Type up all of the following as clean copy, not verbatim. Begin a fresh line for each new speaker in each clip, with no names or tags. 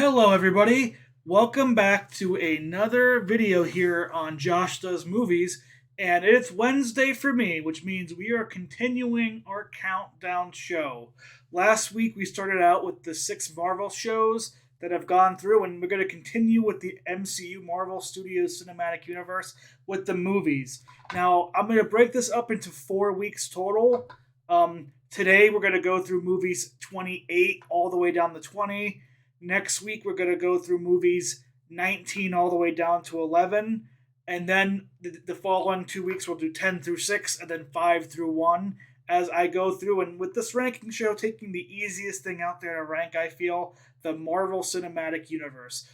Hello, everybody. Welcome back to another video here on Josh Does Movies. And it's Wednesday for me, which means we are continuing our countdown show. Last week, we started out with the six Marvel shows that have gone through, and we're going to continue with the MCU Marvel Studios Cinematic Universe with the movies. Now, I'm going to break this up into 4 weeks total. Today, we're going to go through movies 28 all the way down to 20. Next week, we're going to go through movies 19 all the way down to 11. And then the following 2 weeks, we'll do 10 through 6 and then 5 through 1 as I go through. And with this ranking show, taking the easiest thing out there to rank, I feel, the Marvel Cinematic Universe.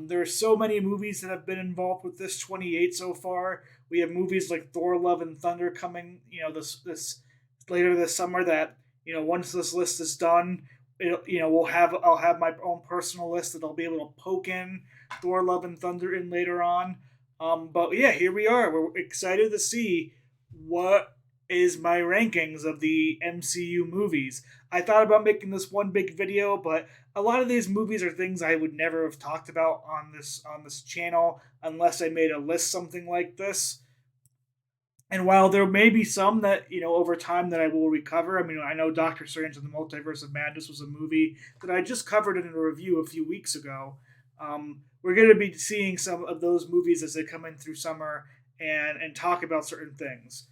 There are so many movies that have been involved with this 28 so far. We have movies like Thor, Love, and Thunder coming, this later this summer that, once this list is done, I'll have my own personal list that I'll be able to poke in Thor, Love, and Thunder in later on. But yeah, here we are. We're excited to see what is my rankings of the MCU movies. I thought about making this one big video, but a lot of these movies are things I would never have talked about on this channel unless I made a list something like this. And while there may be some that, over time that I will recover, I mean, I know Doctor Strange and the Multiverse of Madness was a movie that I just covered in a review a few weeks ago. We're going to be seeing some of those movies as they come in through summer and talk about certain things.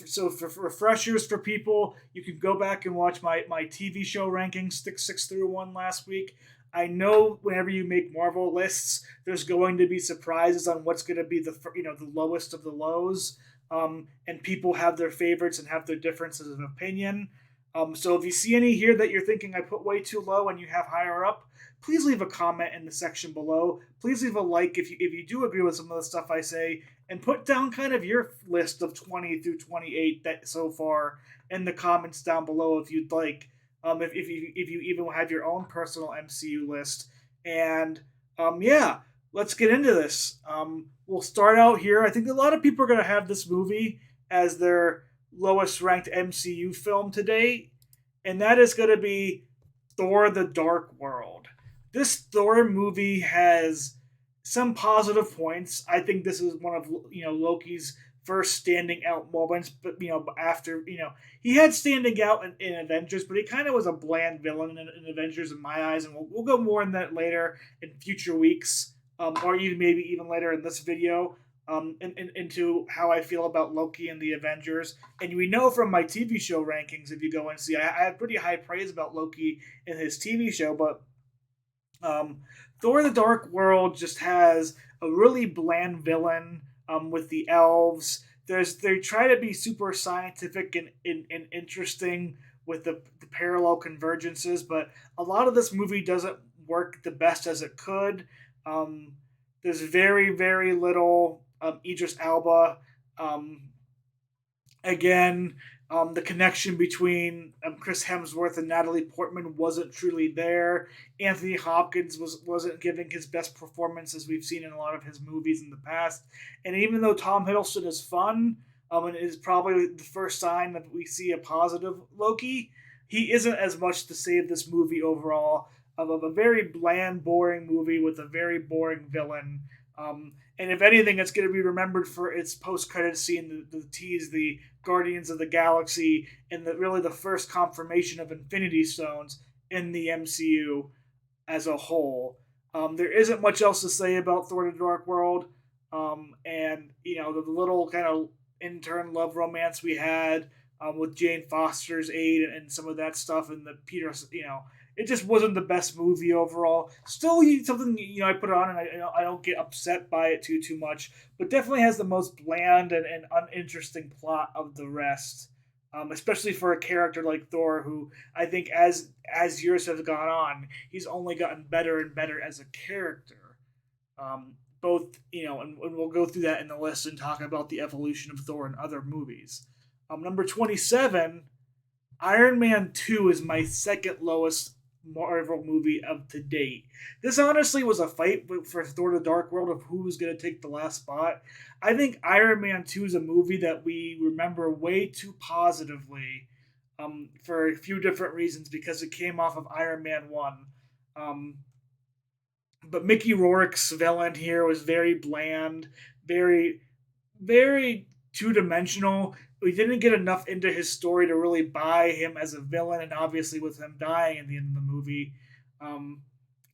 So for refreshers for people, you can go back and watch my TV show rankings, 6 through 1 last week. I know whenever you make Marvel lists, there's going to be surprises on what's going to be the lowest of the lows, and people have their favorites and have their differences of opinion. So if you see any here that you're thinking I put way too low and you have higher up, please leave a comment in the section below. Please leave a like if you do agree with some of the stuff I say, and put down kind of your list of 20 through 28 that so far in the comments down below if you'd like. If you even have your own personal MCU list, and yeah, let's get into this. We'll start out here. I think a lot of people are going to have this movie as their lowest ranked MCU film to date, and that is going to be Thor: The Dark World. This Thor movie has some positive points. I think this is one of Loki's first standing out moments, but after he had standing out in Avengers, but he kind of was a bland villain in Avengers in my eyes, and we'll go more in that later in future weeks, or even maybe even later in this video. Into how I feel about Loki and the Avengers. And we know from my TV show rankings, if you go and see, I have pretty high praise about Loki in his TV show, but Thor: The Dark World just has a really bland villain with the elves. They try to be super scientific and interesting with the parallel convergences, but a lot of this movie doesn't work the best as it could. There's very, very little Idris Elba. Um, Again, the connection between Chris Hemsworth and Natalie Portman wasn't truly there. Anthony Hopkins wasn't giving his best performance as we've seen in a lot of his movies in the past. And even though Tom Hiddleston is fun, and is probably the first sign that we see a positive Loki, he isn't as much to save this movie overall of a very bland, boring movie with a very boring villain. And if anything, it's going to be remembered for its post-credit scene, the tease, the Guardians of the Galaxy, and really the first confirmation of Infinity Stones in the MCU as a whole. There isn't much else to say about Thor: The Dark World, and the little kind of intern love romance we had with Jane Foster's aid and some of that stuff, and the Peter, it just wasn't the best movie overall. Still, something I put it on and I don't get upset by it too much, but definitely has the most bland and uninteresting plot of the rest. Especially for a character like Thor, who I think as years have gone on, he's only gotten better and better as a character. Both, and we'll go through that in the list and talk about the evolution of Thor in other movies. Number 27, Iron Man 2 is my second lowest Marvel movie of to date. This honestly was a fight for Thor: The Dark World of who was going to take the last spot. I think Iron Man 2 is a movie that we remember way too positively, for a few different reasons, because it came off of Iron Man 1. Um, But Mickey Rourke's villain here was very bland, very very two dimensional. We didn't get enough into his story to really buy him as a villain, and obviously with him dying at the end of the movie, um,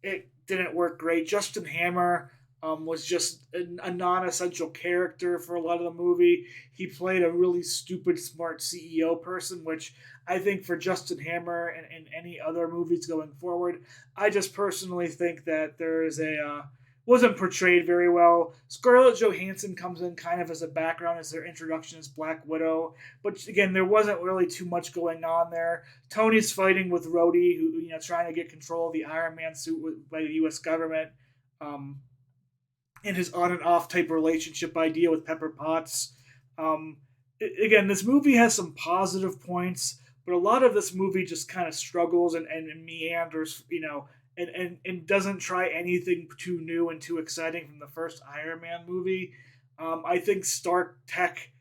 it didn't work great. Justin Hammer was just a non-essential character for a lot of the movie. He played a really stupid, smart CEO person, which I think for Justin Hammer and any other movies going forward, I just personally think that there is a wasn't portrayed very well. Scarlett Johansson comes in kind of as a background as their introduction as Black Widow, but again, there wasn't really too much going on there. Tony's fighting with Rhodey, who trying to get control of the Iron Man suit by the U.S. government, um, and his on and off type relationship idea with Pepper Potts. Um, Again, this movie has some positive points, but a lot of this movie just kind of struggles and meanders, and doesn't try anything too new and too exciting from the first Iron Man movie. I think Stark Tech,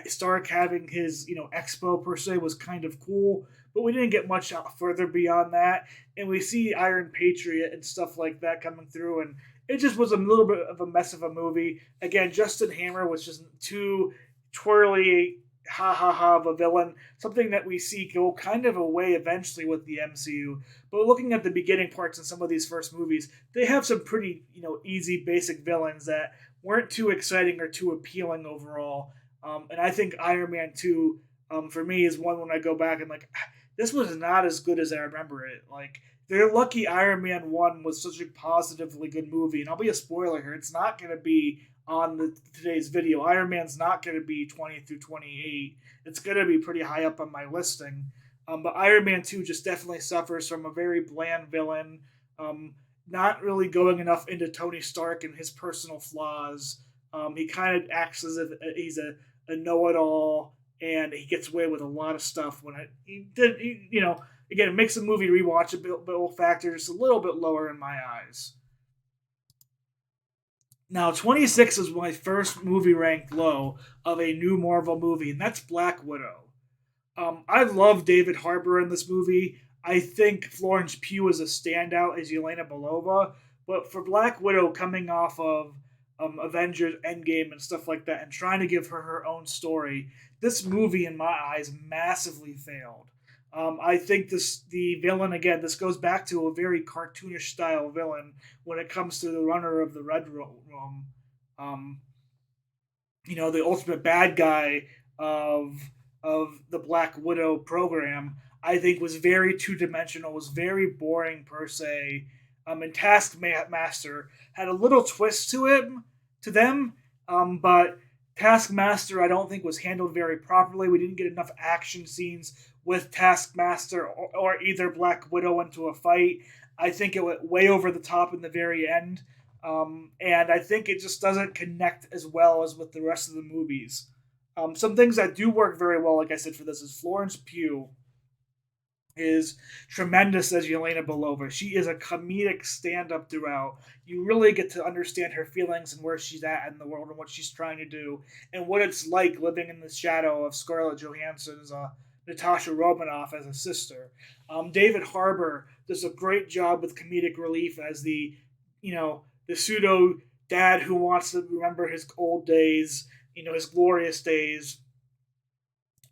Stark having his, expo per se was kind of cool, but we didn't get much further beyond that. And we see Iron Patriot and stuff like that coming through, and it just was a little bit of a mess of a movie. Again, Justin Hammer was just too twirly, ha ha ha of a villain, something that we see go kind of away eventually with the MCU. But looking at the beginning parts in some of these first movies, they have some pretty, easy basic villains that weren't too exciting or too appealing overall. And I think Iron Man 2, for me, is one when I go back and like, this was not as good as I remember it. Like, they're lucky Iron Man 1 was such a positively good movie. And I'll be a spoiler here, it's not going to be on today's video. Iron Man's not going to be 20 through 28. It's going to be pretty high up on my listing. But Iron Man 2 just definitely suffers from a very bland villain, not really going enough into Tony Stark and his personal flaws. He kind of acts as if he's a know it all, and he gets away with a lot of stuff when again, it makes the movie rewatchable factor just a little bit lower in my eyes. Now, 26 is my first movie ranked low of a new Marvel movie, and that's Black Widow. I love David Harbour in this movie. I think Florence Pugh is a standout as Yelena Belova, but for Black Widow coming off of Avengers Endgame and stuff like that and trying to give her her own story, this movie, in my eyes, massively failed. I think the villain again. This goes back to a very cartoonish style villain when it comes to the runner of the Red Room. Um, the ultimate bad guy of the Black Widow program, I think was very two dimensional, was very boring per se. And Taskmaster had a little twist to them, but Taskmaster I don't think was handled very properly. We didn't get enough action scenes with Taskmaster or either Black Widow into a fight. I think it went way over the top in the very end. And I think it just doesn't connect as well as with the rest of the movies. Some things that do work very well, like I said, for this is Florence Pugh is tremendous as Yelena Belova. She is a comedic stand-up throughout. You really get to understand her feelings and where she's at in the world and what she's trying to do and what it's like living in the shadow of Scarlett Johansson's Natasha Romanoff as a sister. David Harbour does a great job with comedic relief as the pseudo dad who wants to remember his old days, his glorious days,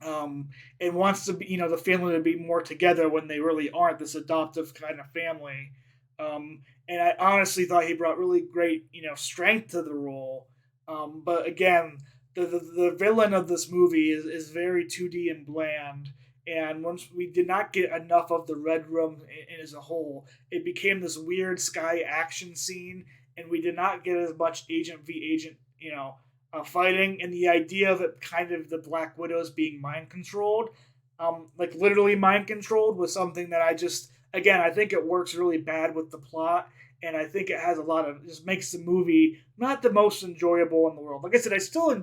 and wants to be, the family to be more together when they really aren't this adoptive kind of family. And I honestly thought he brought really great, strength to the role. But again, the villain of this movie is very 2D and bland. And once we did not get enough of the Red Room as a whole, it became this weird sky action scene, and we did not get as much agent v agent, fighting. And the idea of it kind of the Black Widows being mind controlled, like literally mind controlled, was something that I think it works really bad with the plot, and I think it has a lot of just makes the movie not the most enjoyable in the world. Like I said, I still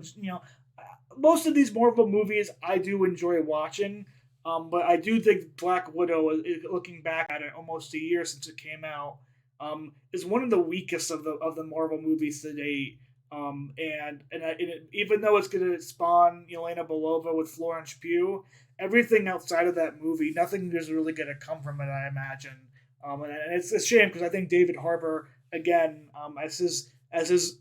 most of these Marvel movies I do enjoy watching, but I do think Black Widow, looking back at it, almost a year since it came out, is one of the weakest of the Marvel movies to date. Even though it's going to spawn Yelena Belova with Florence Pugh, everything outside of that movie, nothing is really going to come from it, I imagine. And it's a shame because I think David Harbour again as his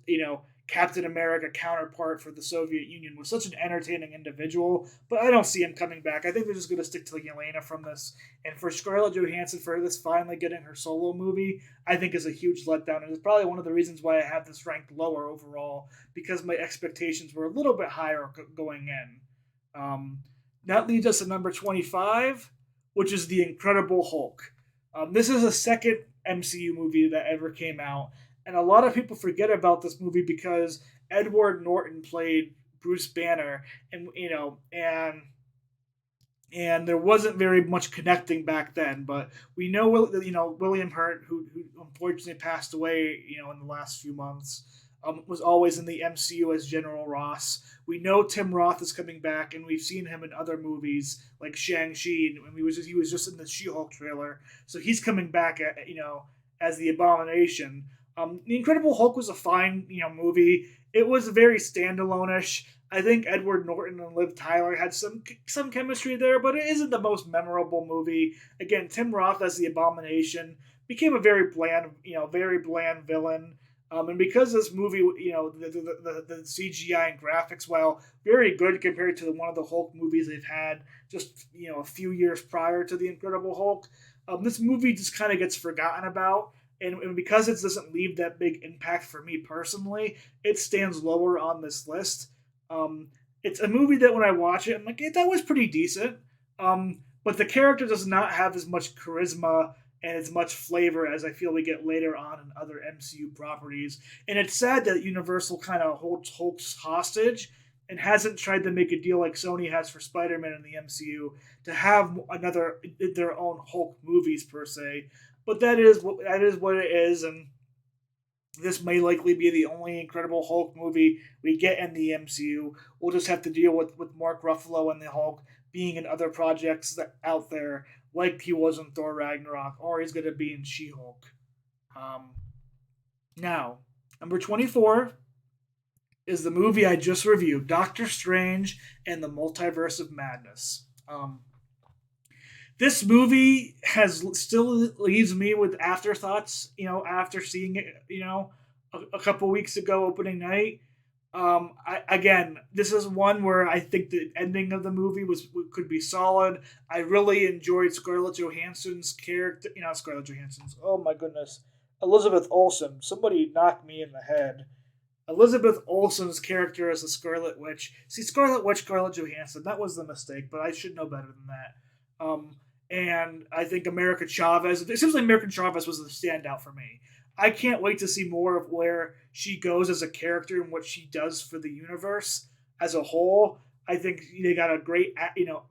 Captain America counterpart for the Soviet Union was such an entertaining individual, but I don't see him coming back. I think they're just going to stick to Yelena from this. And for Scarlett Johansson for this finally getting her solo movie, I think is a huge letdown. And it's probably one of the reasons why I have this ranked lower overall because my expectations were a little bit higher going in. Um, that leads us to number 25, which is The Incredible Hulk. This is the second MCU movie that ever came out, and a lot of people forget about this movie because Edward Norton played Bruce Banner, and there wasn't very much connecting back then. But we know William Hurt, who unfortunately passed away, in the last few months, was always in the MCU as General Ross. We know Tim Roth is coming back, and we've seen him in other movies like Shang-Chi, and he was just in the She-Hulk trailer, so he's coming back as the Abomination. The Incredible Hulk was a fine movie. It was very standalone-ish. I think Edward Norton and Liv Tyler had some chemistry there, but it isn't the most memorable movie. Again, Tim Roth as the Abomination became a very bland villain. And because this movie, the CGI and graphics, while very good compared to one of the Hulk movies they've had just a few years prior to the Incredible Hulk, this movie just kind of gets forgotten about. And because it doesn't leave that big impact for me personally, it stands lower on this list. It's a movie that when I watch it, I'm like, that was pretty decent. But the character does not have as much charisma and as much flavor as I feel we get later on in other MCU properties. And it's sad that Universal kind of holds Hulk hostage and hasn't tried to make a deal like Sony has for Spider-Man in the MCU to have their own Hulk movies per se. But that is what it is, and this may likely be the only Incredible Hulk movie we get in the MCU. We'll just have to deal with Mark Ruffalo and the Hulk being in other projects out there, like he was in Thor Ragnarok, or he's going to be in She-Hulk. Now, number 24 is the movie I just reviewed, Doctor Strange and the Multiverse of Madness. This movie still leaves me with afterthoughts, after seeing it, a couple weeks ago, opening night. This is one where I think the ending of the movie could be solid. I really enjoyed Scarlett Johansson's character. Not Scarlett Johansson's. Oh my goodness, Elizabeth Olsen. Somebody knocked me in the head. Elizabeth Olsen's character as the Scarlet Witch. See, Scarlet Witch, Scarlett Johansson. That was the mistake, but I should know better than that. And I think America Chavez. It seems like America Chavez was the standout for me. I can't wait to see more of where she goes as a character and what she does for the universe as a whole. I think they got a great,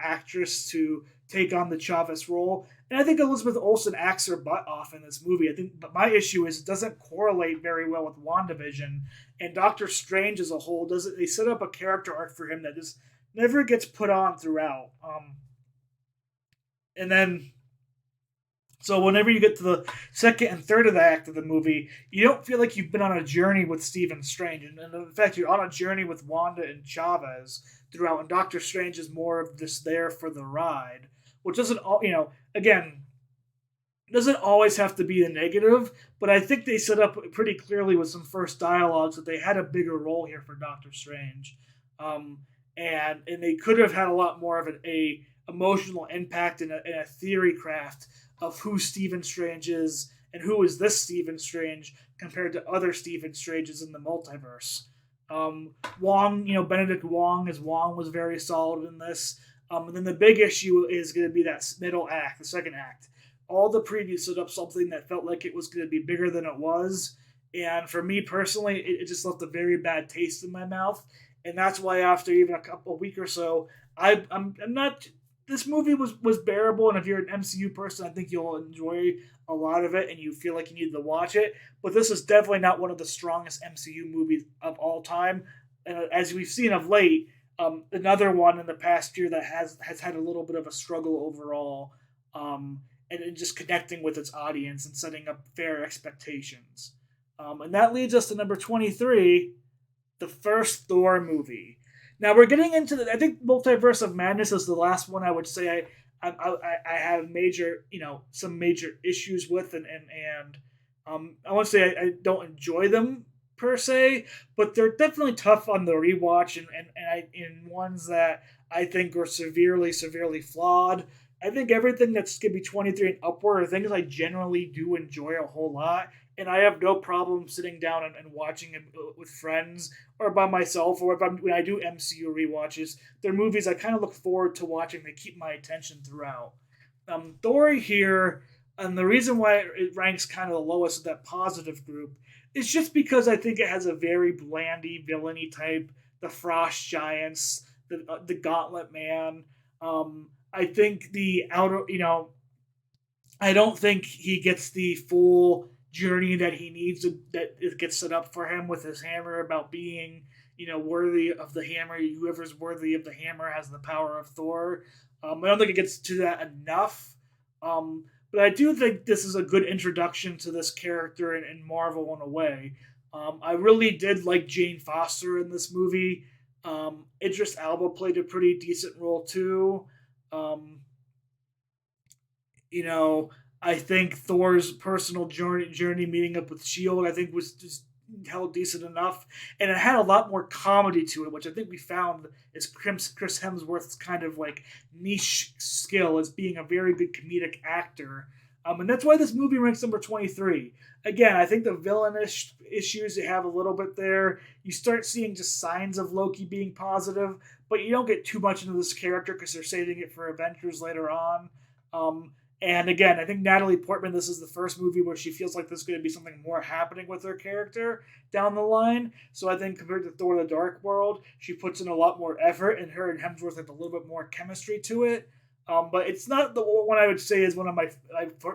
actress to take on the Chavez role, and I think Elizabeth Olsen acts her butt off in this movie. But my issue is it doesn't correlate very well with WandaVision and Doctor Strange as a whole. Doesn't they set up a character arc for him that just never gets put on throughout? And then, so whenever you get to the second and third of the act of the movie, you don't feel like you've been on a journey with Stephen Strange. And in fact, you're on a journey with Wanda and Chavez throughout. And Doctor Strange is more of this there for the ride, which doesn't, again, doesn't always have to be the negative. But I think they set up pretty clearly with some first dialogues that they had a bigger role here for Doctor Strange. And they could have had a lot more of a emotional impact and a theory craft of who Stephen Strange is and who is this Stephen Strange compared to other Stephen Stranges in the multiverse. Benedict Wong as Wong was very solid in this. And then the big issue is going to be that middle act, the second act. All the previews set up something that felt like it was going to be bigger than it was. And for me personally, it just left a very bad taste in my mouth. And that's why after even a week or so, I'm not. This movie was bearable, and if you're an MCU person, I think you'll enjoy a lot of it, and you feel like you need to watch it. But this is definitely not one of the strongest MCU movies of all time. As we've seen of late, another one in the past year that has had a little bit of a struggle overall, and just connecting with its audience and setting up fair expectations. And that leads us to number 23, the first Thor movie. Now we're getting into I think Multiverse of Madness is the last one I would say I have major, some major issues with, and I won't say I don't enjoy them per se, but they're definitely tough on the rewatch, and ones that I think are severely flawed. I think everything that's gonna be 23 and upward are things I generally do enjoy a whole lot, and I have no problem sitting down and watching it with friends or by myself, or when I do MCU rewatches. They're movies I kind of look forward to watching. They keep my attention throughout. Thor here, and the reason why it ranks kind of the lowest of that positive group is just because I think it has a very blandy villainy type, the Frost Giants, the Gauntlet Man. I think the outer, I don't think he gets the full journey that he needs that it gets set up for him with his hammer about being, worthy of the hammer. Whoever's worthy of the hammer has the power of Thor. I don't think it gets to that enough. But I do think this is a good introduction to this character in Marvel in a way. I really did like Jane Foster in this movie. Idris Elba played a pretty decent role too. Um, you know, I think Thor's personal journey meeting up with Shield, I think was just held decent enough, and it had a lot more comedy to it, which I think we found is Chris Hemsworth's kind of like niche skill as being a very good comedic actor. And that's why this movie ranks number 23. Again, I think the villainish issues they have a little bit there. You start seeing just signs of Loki being positive, but you don't get too much into this character because they're saving it for Avengers later on. Um, and again, I think Natalie Portman, this is the first movie where she feels like there's going to be something more happening with her character down the line. So I think compared to Thor the Dark World, she puts in a lot more effort, and her and Hemsworth have a little bit more chemistry to it. But it's not the one I would say is one of my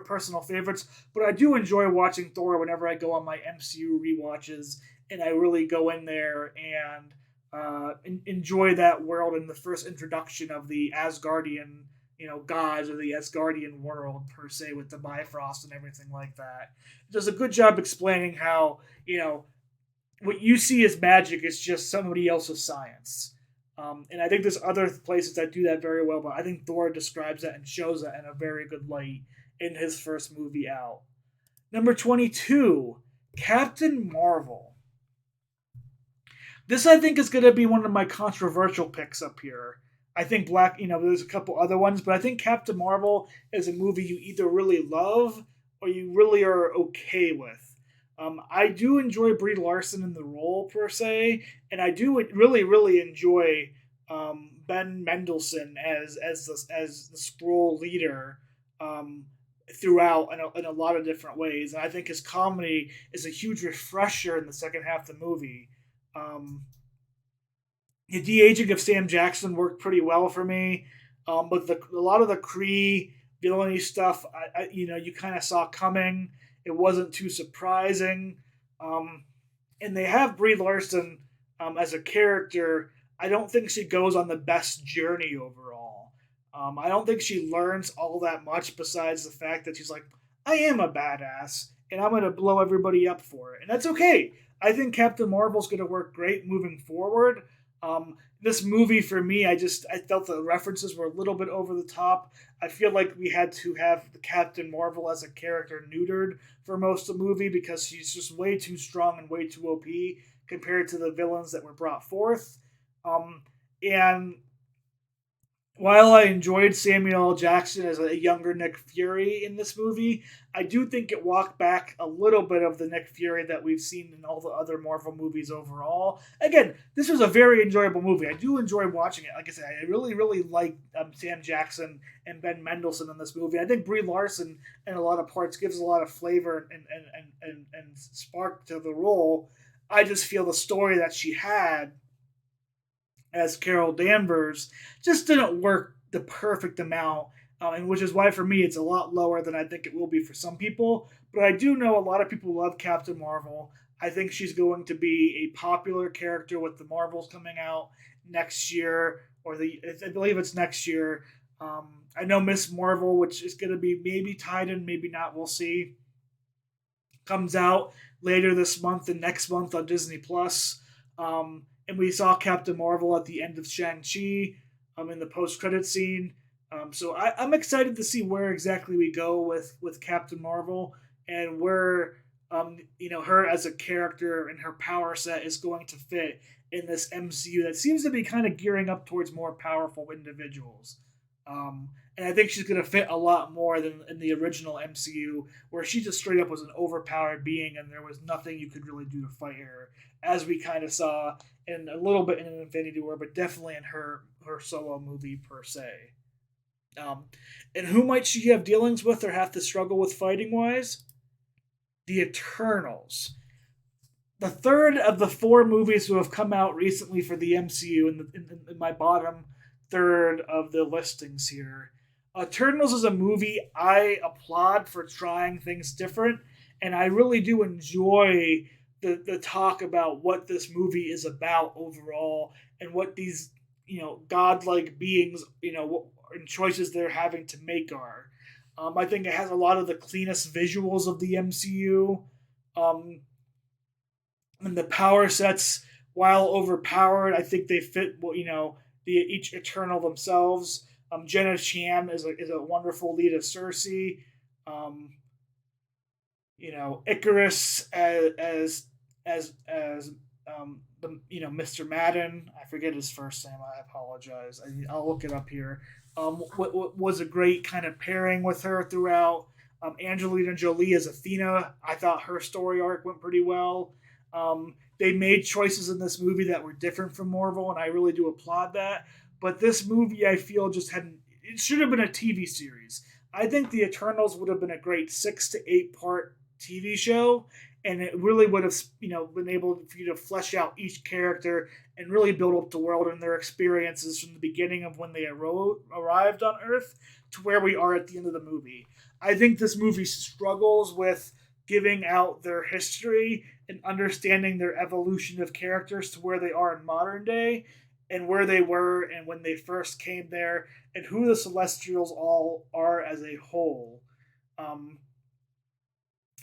personal favorites. But I do enjoy watching Thor whenever I go on my MCU rewatches, and I really go in there and enjoy that world and the first introduction of the Asgardian, gods or the Asgardian world per se with the Bifrost and everything like that. It does a good job explaining how what you see as magic is just somebody else's science. And I think there's other places that do that very well, but I think Thor describes that and shows that in a very good light in his first movie out. Number 22, Captain Marvel. This I think is going to be one of my controversial picks up here. I think there's a couple other ones, but I think Captain Marvel is a movie you either really love or you really are okay with. I do enjoy Brie Larson in the role per se, and I do really enjoy Ben Mendelsohn as the Skrull leader throughout in a lot of different ways. And I think his comedy is a huge refresher in the second half of the movie. The de-aging of Sam Jackson worked pretty well for me, but a lot of the Kree villainy stuff, you kind of saw coming. It wasn't too surprising, and they have Brie Larson as a character. I don't think she goes on the best journey overall. I don't think she learns all that much besides the fact that she's like, I am a badass, and I'm going to blow everybody up for it, and that's okay. I think Captain Marvel's going to work great moving forward. This movie for me, I felt the references were a little bit over the top. I feel like we had to have the Captain Marvel as a character neutered for most of the movie because she's just way too strong and way too OP compared to the villains that were brought forth. And while I enjoyed Samuel L. Jackson as a younger Nick Fury in this movie, I do think it walked back a little bit of the Nick Fury that we've seen in all the other Marvel movies overall. Again, this was a very enjoyable movie. I do enjoy watching it. Like I said, I really like Sam Jackson and Ben Mendelsohn in this movie. I think Brie Larson, in a lot of parts, gives a lot of flavor and spark to the role. I just feel the story that she had as Carol Danvers just didn't work the perfect amount, and which is why for me it's a lot lower than I think it will be for some people. But I do know a lot of people love Captain Marvel. I think she's going to be a popular character with the Marvels coming out next year, I believe it's next year. I know Miss Marvel, which is going to be maybe tied in, maybe not. We'll see. Comes out later this month and next month on Disney Plus. And we saw Captain Marvel at the end of Shang-Chi in the post-credit scene. So I'm excited to see where exactly we go with Captain Marvel and where her as a character and her power set is going to fit in this MCU that seems to be kind of gearing up towards more powerful individuals. And I think she's going to fit a lot more than in the original MCU, where she just straight up was an overpowered being and there was nothing you could really do to fight her, as we kind of saw in a little bit in Infinity War, but definitely in her solo movie per se. Um, and who might she have dealings with or have to struggle with fighting wise? The Eternals. The third of the four movies who have come out recently for the MCU in my bottom third of the listings here. Eternals is a movie I applaud for trying things different, and I really do enjoy the talk about what this movie is about overall and what these godlike beings and choices they're having to make are. I think it has a lot of the cleanest visuals of the MCU. Um, and the power sets, while overpowered, I think they fit each Eternal themselves. Jenna Chan is a wonderful lead as Cersei. Um, Icarus as Mr. Madden. I forget his first name. I apologize. I'll look it up here. What was a great kind of pairing with her throughout. Angelina Jolie as Athena. I thought her story arc went pretty well. They made choices in this movie that were different from Marvel, and I really do applaud that. But this movie, I feel, just hadn't. It should have been a TV series. I think the Eternals would have been a great 6 to 8 part TV show, and it really would have, been able for you to flesh out each character and really build up the world and their experiences from the beginning of when they arrived on Earth to where we are at the end of the movie. I think this movie struggles with giving out their history and understanding their evolution of characters to where they are in modern day and where they were and when they first came there and who the Celestials all are as a whole. Um,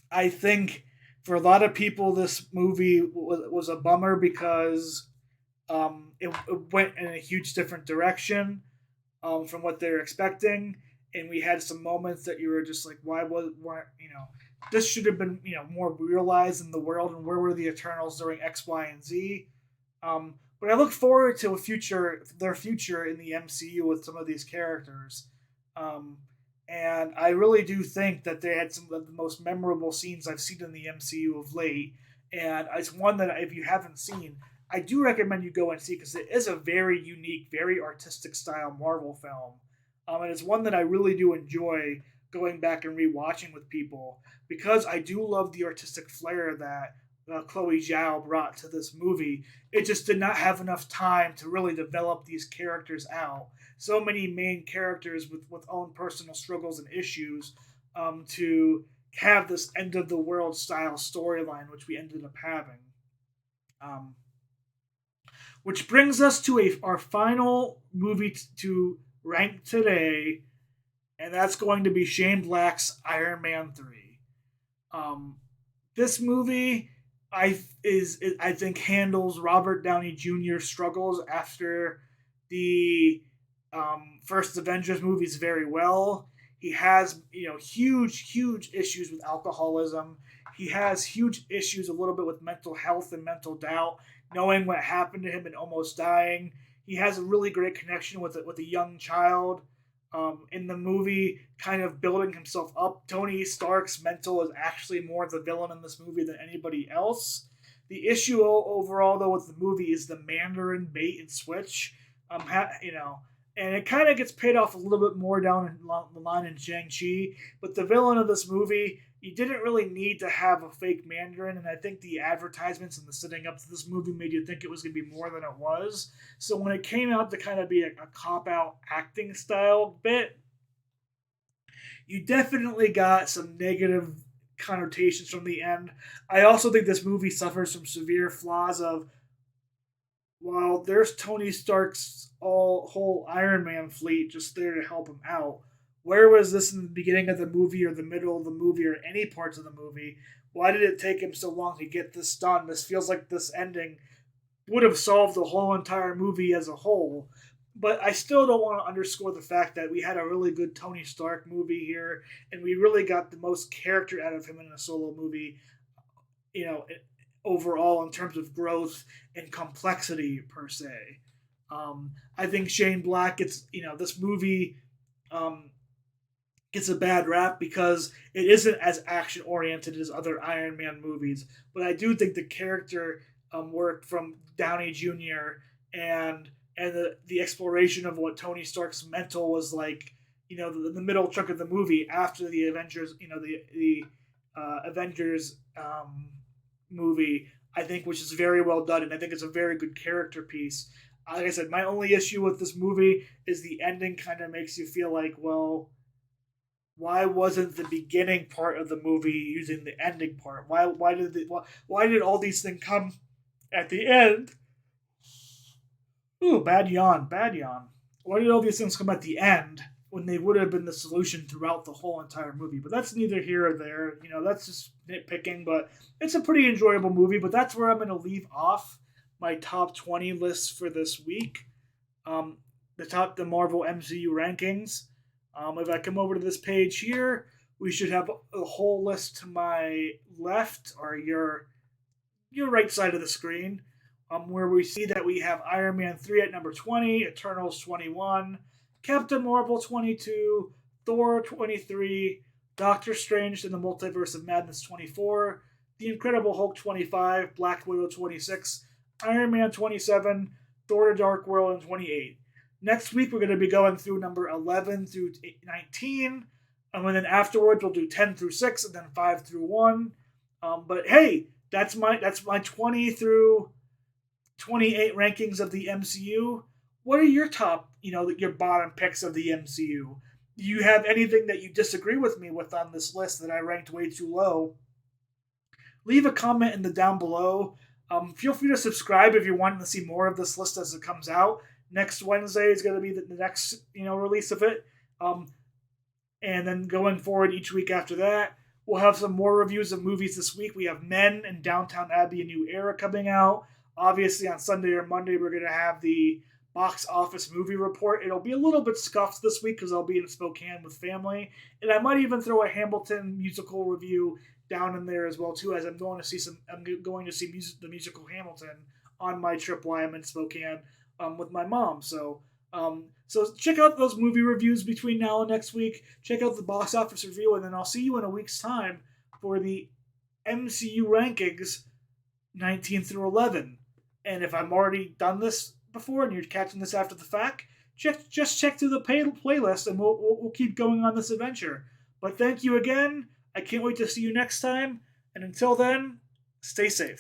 I think for a lot of people, this movie was a bummer because it went in a huge different direction from what they're expecting, and we had some moments that you were just like, why this should have been more realized in the world, and where were the Eternals during X, Y, and Z? But I look forward to their future in the MCU with some of these characters. Um, and I really do think that they had some of the most memorable scenes I've seen in the MCU of late. And it's one that if you haven't seen, I do recommend you go and see because it is a very unique, very artistic style Marvel film. And it's one that I really do enjoy going back and rewatching with people because I do love the artistic flair that Chloe Zhao brought to this movie. It just did not have enough time to really develop these characters out. So many main characters with own personal struggles and issues to have this end of the world style storyline, which we ended up having. Um, which brings us to our final movie to rank today, and that's going to be Shane Black's Iron Man 3. Um, this movie I think handles Robert Downey Jr.'s struggles after the first Avengers movies very well. He has huge issues with alcoholism. He has huge issues a little bit with mental health and mental doubt, knowing what happened to him and almost dying. He has a really great connection with a young child. In the movie, kind of building himself up. Tony Stark's mental is actually more the villain in this movie than anybody else. The issue overall, though, with the movie is the Mandarin bait and switch. And it kind of gets paid off a little bit more down the line in Shang-Chi. But the villain of this movie, you didn't really need to have a fake Mandarin, and I think the advertisements and the setting up to this movie made you think it was going to be more than it was. So when it came out to kind of be a cop-out acting style bit, you definitely got some negative connotations from the end. I also think this movie suffers from severe flaws of, well, there's Tony Stark's whole Iron Man fleet just there to help him out. Where was this in the beginning of the movie or the middle of the movie or any parts of the movie? Why did it take him so long to get this done? This feels like this ending would have solved the whole entire movie as a whole. But I still don't want to underscore the fact that we had a really good Tony Stark movie here, and we really got the most character out of him in a solo movie you know, overall in terms of growth and complexity per se. I think Shane Black gets, this movie um, gets a bad rap because it isn't as action oriented as other Iron Man movies. But I do think the character work from Downey Jr. and the exploration of what Tony Stark's mental was like, the middle chunk of the movie after the Avengers, the Avengers movie, I think, which is very well done, and I think it's a very good character piece. Like I said, my only issue with this movie is the ending kind of makes you feel like, well, why wasn't the beginning part of the movie using the ending part? Why did all these things come at the end? Ooh, bad yawn, bad yawn. Why did all these things come at the end when they would have been the solution throughout the whole entire movie? But that's neither here or there. That's just nitpicking. But it's a pretty enjoyable movie. But that's where I'm going to leave off my top 20 lists for this week. Um, the Marvel MCU rankings. If I come over to this page here, we should have a whole list to my left or your right side of the screen, where we see that we have Iron Man 3 at number 20, Eternals 21, Captain Marvel 22, Thor 23, Doctor Strange in the Multiverse of Madness 24, The Incredible Hulk 25, Black Widow 26, Iron Man 27, Thor the Dark World and 28. Next week, we're going to be going through number 11 through 19. And then afterwards, we'll do 10 through 6 and then 5 through 1. But hey, that's my 20 through 28 rankings of the MCU. What are your top, your bottom picks of the MCU? Do you have anything that you disagree with me with on this list that I ranked way too low? Leave a comment in the down below. Feel free to subscribe if you're wanting to see more of this list as it comes out. Next Wednesday is going to be the next release of it, and then going forward each week after that, we'll have some more reviews of movies this week. We have Men and Downtown Abbey: A New Era coming out. Obviously, on Sunday or Monday, we're going to have the box office movie report. It'll be a little bit scuffed this week because I'll be in Spokane with family, and I might even throw a Hamilton musical review down in there as well too, as I'm going to see the musical Hamilton on my trip while I'm in Spokane with my mom. So check out those movie reviews between now and next week. Check out the box office review, and then I'll see you in a week's time for the MCU rankings 19 through 11. And if I've already done this before and you're catching this after the fact, just check through the playlist, and we'll keep going on this adventure. But thank you again. I can't wait to see you next time. And until then, stay safe.